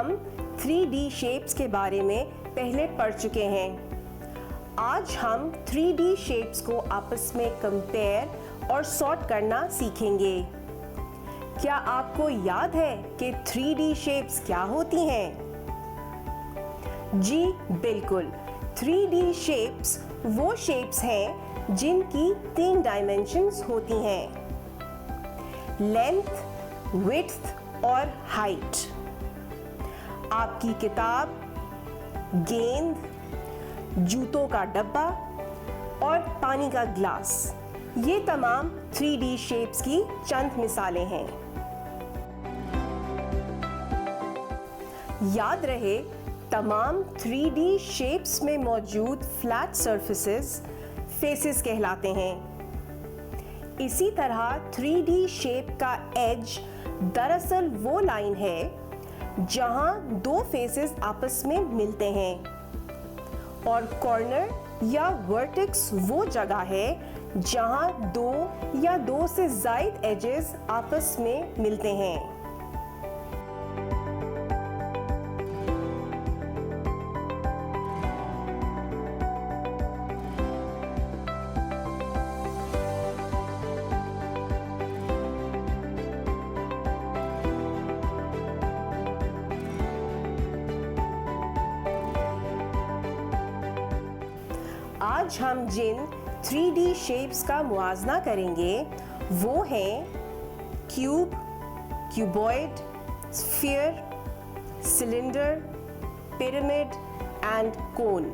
हम 3D shapes के बारे में पहले पढ़ चुके हैं। आज हम 3D शेप्स को आपस में कंपेयर और सॉर्ट करना सीखेंगे। क्या आपको याद है कि 3D शेप्स क्या होती हैं? जी बिल्कुल, 3D शेप्स वो शेप्स हैं जिनकी 3 डायमेंशंस होती हैं, लेंथ, विड्थ और हाइट। आपकी किताब, गेंद, जूतों का डब्बा और पानी का ग्लास, ये तमाम 3D शेप्स की चंद मिसालें हैं। याद रहे, तमाम 3D शेप्स में मौजूद फ्लैट सरफेसेस फेसेस कहलाते हैं। इसी तरह 3D शेप का एज दरअसल वो लाइन है जहां दो फेसेस आपस में मिलते हैं, और कॉर्नर या वर्टेक्स वो जगह है जहां दो या दो से ज़ायद एजेस आपस में मिलते हैं। आज हम जिन 3D शेप्स का मुआवजा करेंगे वो हैं cube, cuboid, sphere, cylinder, pyramid and कोन।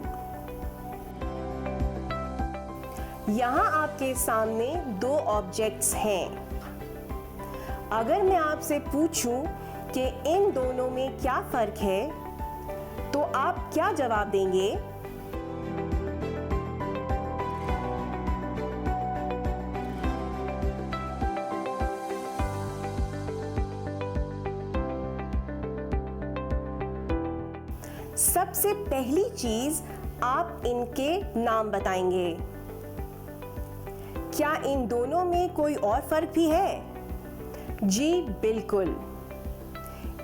यहाँ आपके सामने दो ऑब्जेक्ट्स हैं। अगर मैं आपसे पूछूं कि इन दोनों में क्या फर्क है, तो आप क्या जवाब देंगे? सबसे पहली चीज आप इनके नाम बताएंगे। क्या इन दोनों में कोई और फर्क भी है? जी बिल्कुल,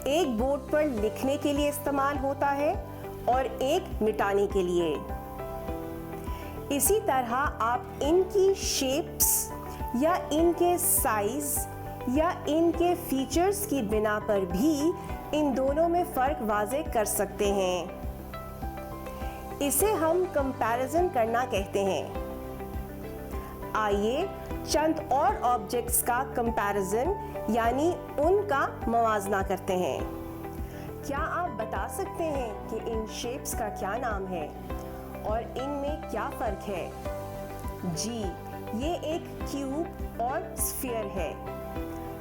एक बोर्ड पर लिखने के लिए इस्तेमाल होता है और एक मिटाने के लिए। इसी तरह आप इनकी शेप्स या इनके साइज या इनके फीचर्स की बिना पर भी इन दोनों में फर्क वाज़े कर सकते हैं। इसे हम कंपैरिजन करना कहते हैं। आइए चंद और ऑब्जेक्ट्स का कंपैरिजन यानी उनका मवाजना करते हैं। क्या आप बता सकते हैं कि इन शेप्स का क्या नाम है और इनमें क्या फर्क है? जी, ये एक क्यूब और स्फीयर है।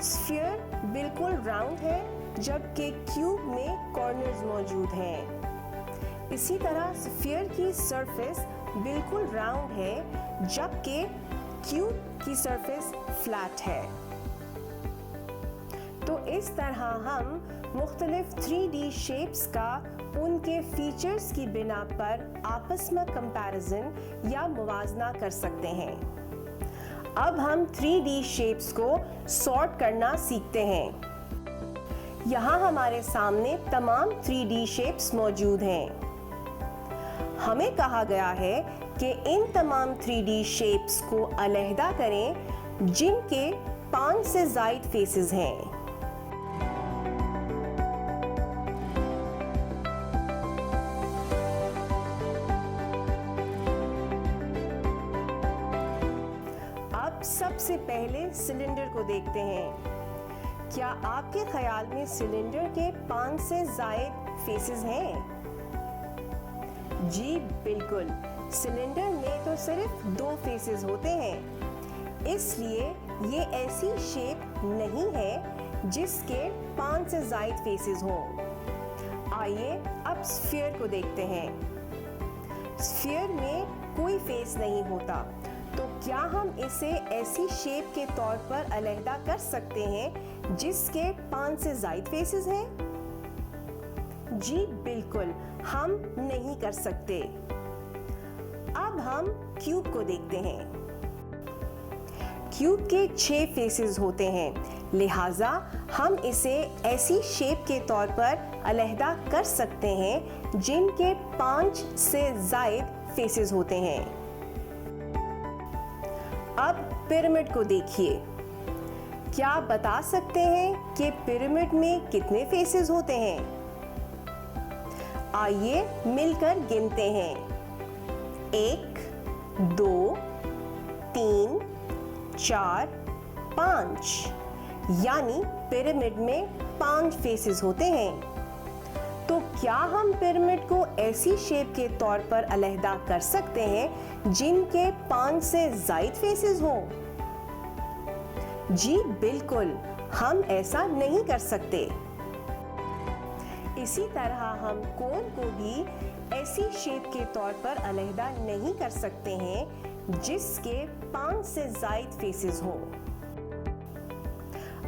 स्फीयर बिल्कुल राउंड है, जबकि क्यूब में कॉर्नर्स मौजूद हैं। इसी तरह स्फीयर की सरफेस बिल्कुल राउंड है, जबकि क्यूब की सरफेस फ्लैट है। तो इस तरह हम मुख्तलिफ 3D शेप्स का उनके फीचर्स की बिना पर आपस में कंपैरिजन या मुवाजना कर सकते हैं। अब हम 3D शेप्स को सॉर्ट करना सीखते हैं। यहाँ हमारे सामने तमाम 3D शेप्स मौजूद हैं। हमें कहा गया है कि इन तमाम 3D शेप्स को अलहदा करें जिनके 5 से ज़ायद फेसेस हैं। अब सबसे पहले सिलेंडर को देखते हैं। क्या आपके ख्याल में सिलेंडर के 5 से ज़ायद फेसेस हैं? जी बिल्कुल, सिलेंडर में तो सिर्फ 2 फेसेस होते हैं, इसलिए ये ऐसी शेप नहीं है जिसके 5 से ज़ायद फेसेस हों। आइए अब स्फीयर को देखते हैं। स्फीयर में कोई फेस नहीं होता, तो क्या हम इसे ऐसी शेप के तौर पर अलहदा कर सकते हैं जिसके 5 से ज़ायद फेसेस हैं? जी बिल्कुल, हम नहीं कर सकते। अब हम क्यूब को देखते हैं। क्यूब के 6 फेसेस होते हैं, लिहाजा हम इसे ऐसी शेप के तौर पर अलहदा कर सकते हैं जिनके 5 से ज़ायद फेसेस होते हैं। अब पिरामिड को देखिए। क्या आप बता सकते हैं कि पिरामिड में कितने फेसेस होते हैं? आइए मिलकर गिनते हैं। 1, 2, 3, 4, 5, यानी पिरामिड में 5 फेसेस होते हैं। तो क्या हम पिरामिड को ऐसी शेप के तौर पर अलहदा कर सकते हैं जिनके 5 से ज़ायद फेसेस हों? जी बिल्कुल, हम ऐसा नहीं कर सकते। इसी तरह हम कोन को भी ऐसी शेप के तौर पर अलहदा नहीं कर सकते हैं जिसके 5 से ज़ायद फेसेस हों।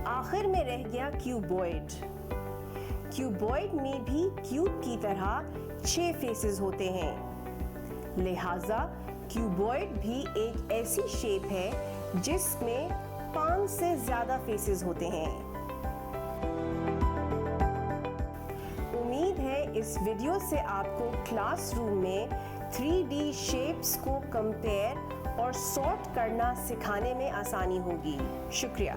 आखिर में रह गया क्यूबॉइड। क्यूबॉइड में भी क्यूब की तरह 6 फेसेस होते हैं। लिहाजा क्यूबॉइड भी एक ऐसी शेप है जिसमें 5 से ज़्यादा फेसेस होते हैं। उम्मीद है इस वीडियो से आपको क्लासरूम में 3D शेप्स को कंपेयर और सॉर्ट करना सिखाने में आसानी होगी। शुक्रिया।